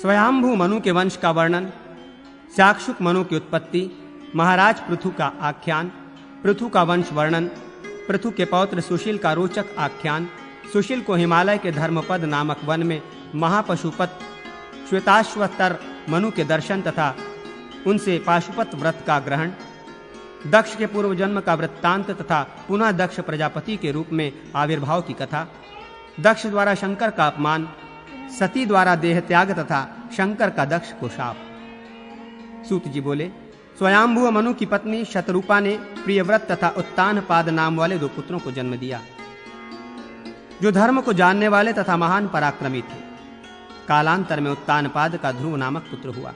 स्वयंभू मनु के वंश का वर्णन, चाक्षुक मनु की उत्पत्ति, महाराज पृथु का आख्यान, पृथु का वंश वर्णन, पृथु के पौत्र सुशील का रोचक आख्यान, सुशील को हिमालय के धर्मपद नामक वन में महापशुपत श्वेताश्वतर मनु के दर्शन तथा उनसे पाशुपत व्रत का ग्रहण, दक्ष के पूर्व जन्म का वृत्तांत तथा पुनः दक्ष प्रजापति के रूप में आविर्भाव की कथा, दक्ष द्वारा शंकर का अपमान, सती द्वारा देह त्याग तथा शंकर का दक्ष को शाप। सूत जी बोले, स्वयंभू मनु की पत्नी शतरूपा ने प्रियव्रत तथा उत्तानपाद नाम वाले 2 पुत्रों को जन्म दिया, जो धर्म को जानने वाले तथा महान पराक्रमी थे। कालांतर में उत्तानपाद का ध्रुव नामक पुत्र हुआ।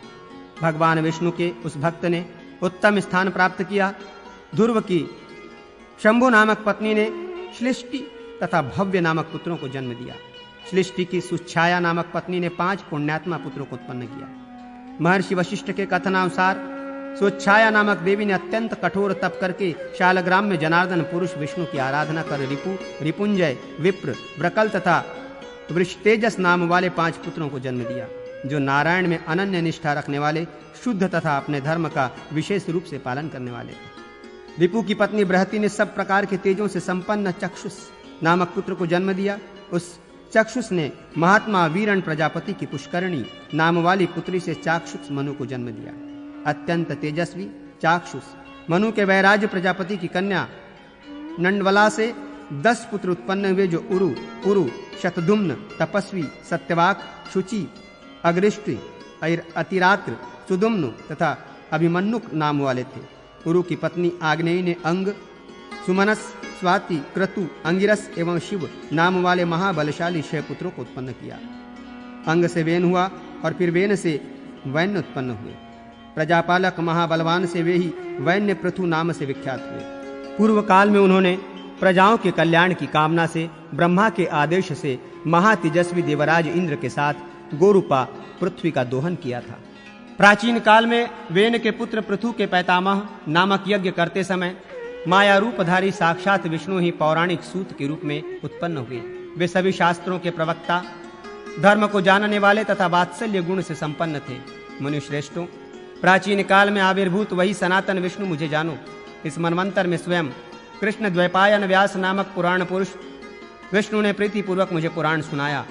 भगवान विष्णु के उस भक्त ने उत्तम स्थान प्राप्त किया। ध्रुव की शंभु नामक पत्नी ने श्लिष्टि तथा भव्य नामक पुत्रों को जन्म दिया। श्लिष्टि की सुच्छाया नामक पत्नी ने 5 पुण्यात्मा पुत्रों को उत्पन्न किया। महर्षि वशिष्ठ के कथनानुसार सुच्छाया नामक देवी ने अत्यंत कठोर तप करके शालग्राम में जनार्दन पुरुष विष्णु की आराधना कर रिपु, रिपुंजय, विप्र, ब्रकल तथा वृषतेजस नाम वाले 5 पुत्रों को जन्म दिया, जो नारायण में अनन्य निष्ठा रखने वाले, शुद्ध तथा अपने धर्म का विशेष रूप से पालन करने वाले थे। रिपु की पत्नी बृहति ने सब प्रकार के तेजों से संपन्न चक्षुष नामक पुत्र को जन्म दिया। उस चक्षुष ने महात्मा वीरण प्रजापति की पुष्करणी नाम वाली पुत्री से चाक्षुष मनु को जन्म दिया। अत्यंत तेजस्वी चाक्षुष मनु के वैराज प्रजापति की कन्या नंडवला से 10 पुत्र उत्पन्न हुए, जो उरु, पुरु, शतधुम्न, तपस्वी, सत्यवाक, शुचि, अग्रिष्टि, अतिरात्र, सुदुम्नु तथा अभिमन्युक नाम वाले थे। उरु की पत्नी आग्नेयी ने अंग, सुमनस, स्वाति, क्रतु, अंगिरस एवं शिव नाम वाले महाबलशाली 6 पुत्रों को उत्पन्न किया। अंग से वेन हुआ और फिर वेन से वैन्य उत्पन्न हुए। प्रजापालक महाबलवान से वे ही वैन्य पृथु नाम से विख्यात हुए। पूर्व काल में उन्होंने प्रजाओं के कल्याण की कामना से ब्रह्मा के आदेश से महातेजस्वी देवराज इंद्र के साथ गोरूपा पृथ्वी का दोहन किया था। प्राचीन काल में वेन के पुत्र पृथु के पैतामह नामक यज्ञ करते समय माया रूपधारी साक्षात विष्णु ही पौराणिक सूत के रूप में उत्पन्न हुए। वे सभी शास्त्रों के प्रवक्ता, धर्म को जानने वाले तथा वात्सल्य गुण से संपन्न थे। मुनिश्रेष्ठों, प्राचीन काल में आविर्भूत वही सनातन विष्णु मुझे जानो। इस मनवंतर में स्वयं कृष्ण द्वैपायन व्यास नामक पुराण पुरुष विष्णु ने प्रीति पूर्वक मुझे पुराण सुनाया।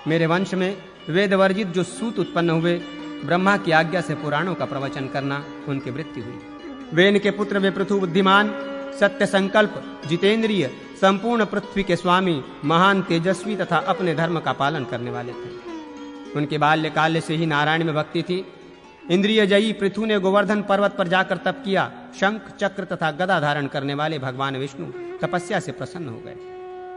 मेरे वंश में वेद वर्जित जो सूत उत्पन्न हुए, ब्रह्मा की आज्ञा से पुराणों का प्रवचन करना उनकी वृत्ति हुई। वेन के पुत्र वे पृथु बुद्धिमान, सत्य संकल्प, जितेंद्रिय, संपूर्ण पृथ्वी के स्वामी, महान तेजस्वी तथा अपने धर्म का पालन करने वाले थे। उनके बाल्यकाल से ही नारायण में भक्ति थी। इंद्रिय जयी पृथु ने गोवर्धन पर्वत पर जाकर तप किया। शंख, चक्र तथा गदा धारण करने वाले भगवान विष्णु तपस्या से प्रसन्न हो गए।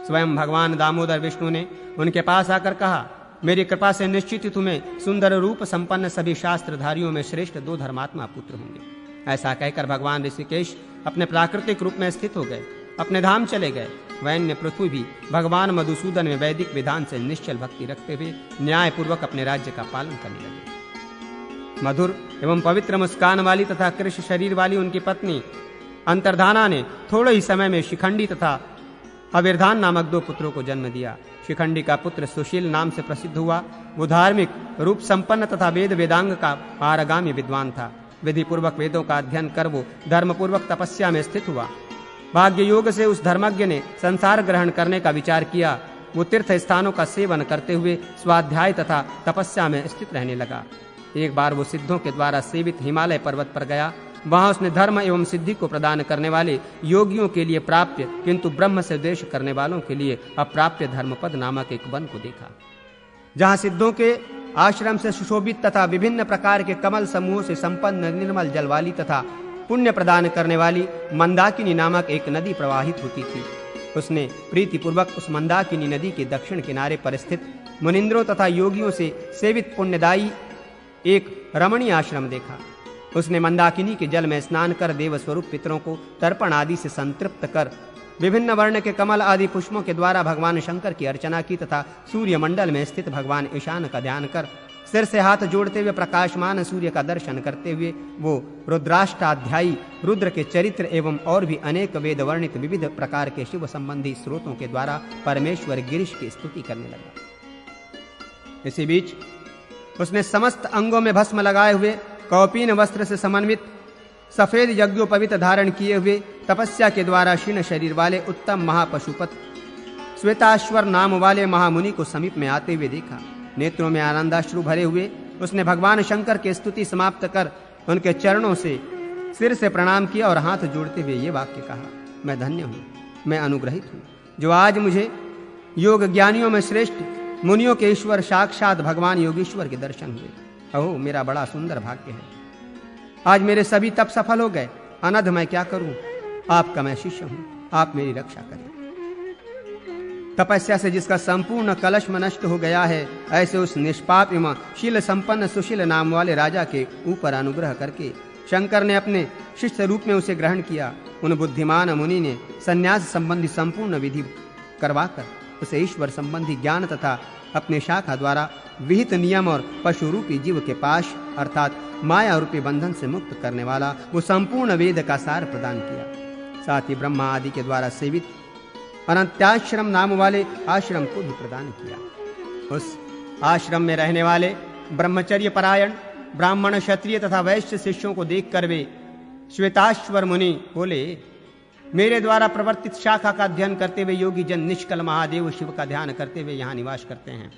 स्वयं भगवान दामोदर विष्णु ने उनके पास आकर कहा, मेरी कृपा से निश्चित ही तुम्हें सुंदर रूप संपन्न सभी शास्त्रधारियों में श्रेष्ठ 2 धर्मात्मा पुत्र होंगे। ऐसा कहकर भगवान ऋषिकेश अपने प्राकृतिक रूप में स्थित हो गए, अपने धाम चले गए। वैन्य पृथु भी भगवान मधुसूदन में वैदिक विधान से निश्चल भक्ति रखते हुए न्याय पूर्वक अपने राज्य का पालन करने लगे। मधुर एवं पवित्र मुस्कान वाली तथा कृष्ण शरीर वाली उनकी पत्नी अंतर्धाना ने थोड़े ही समय में शिखंडी तथा अविर्धान नामक 2 पुत्रों को जन्म दिया। शिखंडी का पुत्र सुशील नाम से प्रसिद्ध हुआ। वो धार्मिक रूप संपन्न तथा वेद वेदांग का पारगामी विद्वान था। विधि पूर्वक वेदों का अध्ययन कर वो धर्म पूर्वक तपस्या में स्थित हुआ। भाग्य योग से उस धर्मज्ञ ने संसार ग्रहण करने का विचार किया। वो तीर्थ स्थानों का सेवन करते हुए स्वाध्याय तथा तपस्या में स्थित रहने लगा। एक बार वो सिद्धों के द्वारा सेवित हिमालय पर्वत पर गया। वहां उसने धर्म एवं सिद्धि को प्रदान करने वाले योगियों के लिए प्राप्य किंतु ब्रह्म से द्वेष करने वालों के लिए अप्राप्य धर्मपद नामक एक वन को देखा, जहां सिद्धों के आश्रम से सुशोभित तथा विभिन्न प्रकार के कमल समूहों से संपन्न निर्मल जल वाली तथा पुण्य प्रदान करने वाली मंदाकिनी नामक एक नदी प्रवाहित होती थी। उसने प्रीति पूर्वक उस मंदाकिनी नदी के दक्षिण किनारे पर स्थित मुनिंद्रों तथा योगियों से सेवित पुण्यदायी एक रमणीय आश्रम देखा। उसने मंदाकिनी के जल में स्नान कर देव स्वरूप पितरों को तर्पण आदि से संतृप्त कर विभिन्न वर्ण के कमल आदि पुष्पों के द्वारा भगवान शंकर की अर्चना की तथा सूर्य मंडल में स्थित भगवान ईशान का ध्यान कर सिर से हाथ जोड़ते हुए प्रकाशमान सूर्य का दर्शन करते हुए वो रुद्राष्टाध्यायी रुद्र के चरित्र एवं और भी अनेक वेद वर्णित विविध प्रकार के शिव संबंधी स्रोतों के द्वारा परमेश्वर गिरीश की स्तुति करने लगा। इसी बीच उसने समस्त अंगों में भस्म लगाए हुए कौपीन वस्त्र से समन्वित सफेद यज्ञोपवीत धारण किए हुए तपस्या के द्वारा क्षीण शरीर वाले उत्तम महापशुपत श्वेताश्वर नाम वाले महामुनि को समीप में आते हुए देखा। नेत्रों में आनंदाश्रु भरे हुए उसने भगवान शंकर की स्तुति समाप्त कर उनके चरणों से सिर से प्रणाम किया और हाथ जोड़ते हुए ये वाक्य कहा, मैं धन्य हूँ, मैं अनुग्रहित हूँ, जो आज मुझे योग ज्ञानियों में श्रेष्ठ मुनियों के ईश्वर साक्षात भगवान योगेश्वर के दर्शन हुए। अहो, मेरा बड़ा सुंदर भाग्य है। आज मेरे सभी तप सफल हो गए। अनध मैं क्या करूं? आपका मैं शिष्य हूं, आप मेरी रक्षा करें। तपस्या से जिसका संपूर्ण कलश्म नष्ट हो गया है, ऐसे उस निष्पाप एवं शील संपन्न सुशील नाम वाले राजा के ऊपर अनुग्रह करके शंकर ने अपने शिष्य रूप में उसे ग्रहण किया। उन बुद्धिमान मुनि ने संन्यास संबंधी संपूर्ण विधि करवाकर उसे ईश्वर संबंधी ज्ञान तथा अपने शाखा द्वारा विहित नियम और पशु रूपी जीव के पाश अर्थात माया रूपी बंधन से मुक्त करने वाला वो संपूर्ण वेद का सार प्रदान किया। साथ ही ब्रह्मा आदि के द्वारा सेवित अनंत्याश्रम नाम वाले आश्रम को भी प्रदान किया। उस आश्रम में रहने वाले ब्रह्मचर्य परायण ब्राह्मण क्षत्रिय तथा वैश्य शिष्यों को देखकर वे श्वेताश्वर मुनि बोले, मेरे द्वारा प्रवर्तित शाखा का अध्ययन करते हुए योगी जन निष्कल महादेव शिव का ध्यान करते हुए यहाँ निवास करते हैं।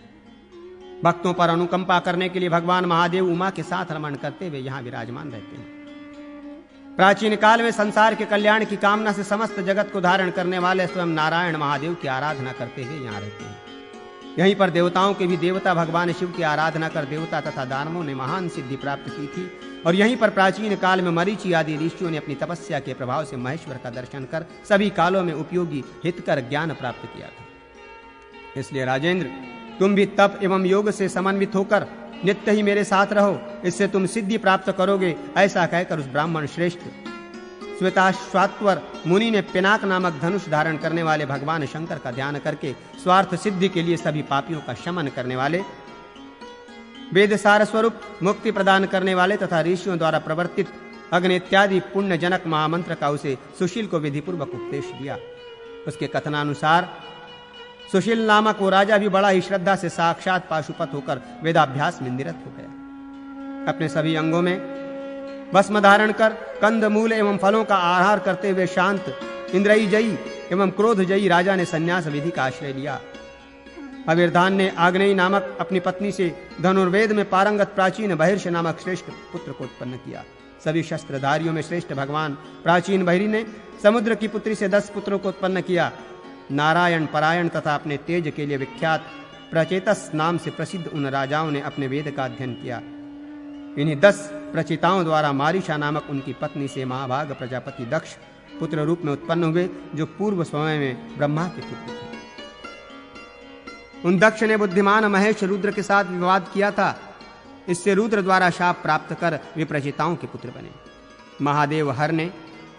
भक्तों पर अनुकंपा करने के लिए भगवान महादेव उमा के साथ रमण करते हुए यहाँ विराजमान रहते हैं। प्राचीन काल में संसार के कल्याण की कामना से समस्त जगत को धारण करने वाले स्वयं नारायण महादेव की आराधना करते हुए यहाँ रहते हैं। यहीं पर देवताओं के भी देवता भगवान शिव की आराधना कर देवता तथा दानवों ने महान सिद्धि प्राप्त की थी और यहीं पर प्राचीन काल में मरीचि आदि ऋषियों ने अपनी तपस्या के प्रभाव से महेश्वर का दर्शन कर सभी कालों में उपयोगी हितकर ज्ञान प्राप्त किया था। इसलिए राजेंद्र, तुम भी तप एवं योग से समन्वित होकर नित्य ही मेरे साथ रहो, इससे तुम सिद्धि प्राप्त करोगे। ऐसा कहकर उस ब्राह्मण श्रेष्ठ श्वेताश्वात्वर मुनि ने पिनाक नामक धनुष धारण करने वाले भगवान शंकर का ध्यान करके स्वार्थ सिद्धि के लिए सभी पापियों का शमन करने वाले, वेद सार स्वरूप मुक्ति प्रदान करने वाले तथा ऋषियों द्वारा प्रवर्तित अग्नि इत्यादि पुण्य जनक महामंत्र का उसे सुशील को विधिपूर्वक उपदेश दिया। उसके कथनानुसार सुशील नामक वो राजा भी बड़ा ही श्रद्धा से साक्षात पाशुपत होकर वेदाभ्यास में निरत हो गया। अपने सभी अंगों में भस्म धारण कर कंद मूल एवं फलों का आहार करते हुए शांत इंद्रियजयी एवं क्रोधजयी राजा ने संन्यास विधि का आश्रय लिया। अविर्धान ने आग्नेयी नामक अपनी पत्नी से धनुर्वेद में पारंगत प्राचीन बहिर्ष नामक श्रेष्ठ पुत्र को उत्पन्न किया। सभी शस्त्रधारियों में श्रेष्ठ भगवान प्राचीन बहिरी ने समुद्र की पुत्री से 10 पुत्रों को उत्पन्न किया। नारायण परायण तथा अपने तेज के लिए विख्यात प्रचेतस नाम से प्रसिद्ध उन राजाओं ने अपने वेद का अध्ययन किया। इन्हीं 10 प्रचेताओं द्वारा मारीशा नामक उनकी पत्नी से महाभाग प्रजापति दक्ष पुत्र रूप में उत्पन्न हुए, जो पूर्व समय में ब्रह्मा के पुत्र थे। उन दक्ष ने बुद्धिमान महेश रुद्र के साथ विवाद किया था। इससे रुद्र द्वारा शाप प्राप्त कर वे प्रचेताओं के पुत्र बने। महादेव हर ने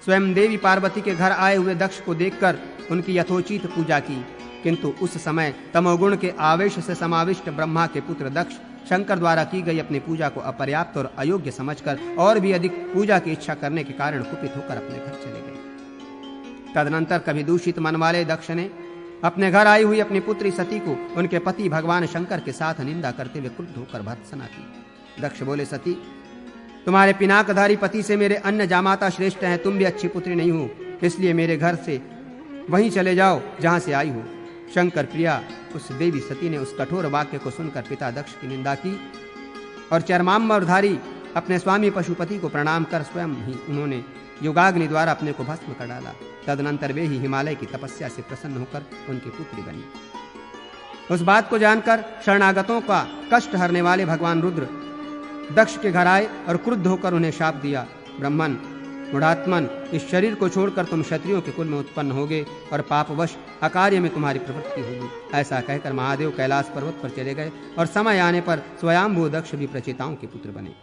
स्वयं देवी पार्वती के घर आए हुए दक्ष को देखकर उनकी यथोचित पूजा की, किंतु उस समय तमोगुण के आवेश से समाविष्ट ब्रह्मा के पुत्र दक्ष शंकर द्वारा की गई अपनी पूजा को अपर्याप्त और अयोग्य समझकर और भी अधिक पूजा की इच्छा करने के कारण कुपित होकर अपने घर चले गए। तदनंतर कभी दूषित मन वाले दक्ष ने अपने घर आई हुई अपनी पुत्री सती को उनके पति भगवान शंकर के साथ निंदा करते हुए क्रुद्ध होकर भर्त्सना की। दक्ष बोले, सती, तुम्हारे पिनाकधारी पति से मेरे अन्य जामाता श्रेष्ठ हैं, तुम भी अच्छी पुत्री नहीं हो, इसलिए मेरे घर से वहीं चले जाओ जहां से आई हो। शंकर प्रिया उस देवी सती ने उस कठोर वाक्य को सुनकर पिता दक्ष की निंदा की और चर्मांबरधारी अपने स्वामी पशुपति को प्रणाम कर स्वयं ही उन्होंने योगाग्नि द्वारा अपने को भस्म कर डाला। तदनंतर वे ही हिमालय की तपस्या से प्रसन्न होकर उनकी पुत्री बनी। उस बात को जानकर शरणागतों का कष्ट हरने वाले भगवान रुद्र दक्ष के घर आए और क्रुद्ध होकर उन्हें शाप दिया। ब्रह्मन, मूढ़ात्मन, इस शरीर को छोड़कर तुम क्षत्रियों के कुल में उत्पन्न होगे और पापवश अकार्य में तुम्हारी प्रवृत्ति होगी। ऐसा कहकर महादेव कैलाश पर्वत पर चले गए और समय आने पर स्वयंभू दक्ष भी प्रचेताओं के पुत्र बने।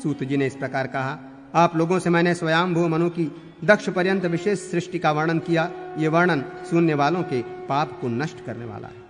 सूत जी ने इस प्रकार कहा, आप लोगों से मैंने स्वयंभू मनु की दक्ष पर्यंत विशेष सृष्टि का वर्णन किया। ये वर्णन सुनने वालों के पाप को नष्ट करने वाला है।